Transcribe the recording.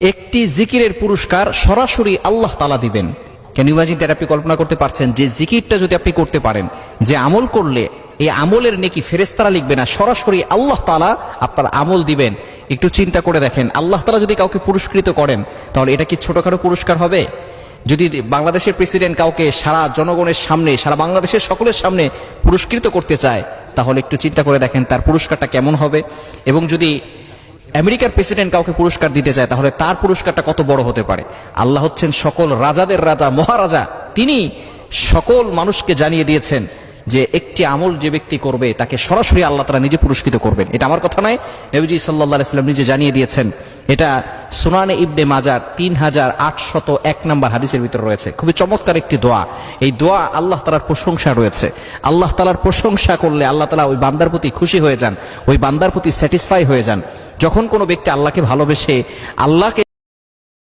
একটি জিকিরের পুরস্কার সরাসরি আল্লাহ তাআলা দিবেন। Can you imagine that? আপনি কল্পনা করতে পারছেন যে জিকিরটা যদি আপনি করতে পারেন, যে আমল করলে এই আমলের নেকি ফেরেশতারা লিখবে না, সরাসরি আল্লাহ তাআলা আপনার আমল দিবেন। একটু চিন্তা করে দেখেন, আল্লাহ তাআলা যদি কাউকে পুরস্কৃত করেন তাহলে এটা কি ছোটখাটো পুরস্কার হবে? যদি বাংলাদেশের প্রেসিডেন্ট কাউকে সারা জনগণের সামনে, সারা বাংলাদেশের সকলের সামনে পুরস্কৃত করতে চায়, তাহলে একটু চিন্তা করে দেখেন তার পুরস্কারটা কেমন হবে। এবং যদি আমেরিকার প্রেসিডেন্ট কাউকে পুরস্কার দিতে চায় তাহলে তার পুরস্কারটা কত বড় হতে পারে। আল্লাহ হচ্ছেন সকল রাজাদের রাজা, মহারাজা। তিনি সকল মানুষকে জানিয়ে দিয়েছেন যে একটি আমল যে ব্যক্তি করবে তাকে সরাসরি আল্লাহ তাআলা নিজে পুরস্কৃত করবেন। এটা আমার কথা নয়, নবীজি সাল্লাল্লাহু আলাইহি ওয়াসাল্লাম নিজে জানিয়ে দিয়েছেন। এটা সুনানে ইবনে মাজার 3801 নম্বর হাদিসের ভিতর রয়েছে। খুবই চমৎকার একটি দোয়া। এই দোয়া আল্লাহ তাআলার প্রশংসা রয়েছে। আল্লাহ তাআলার প্রশংসা করলে আল্লাহ তাআলা ওই বান্দার প্রতি খুশি হয়ে যান, ওই বান্দার প্রতি স্যাটিসফাই হয়ে যান। যখন কোনো ব্যক্তি আল্লাহকে ভালোবেসে, আল্লাহকে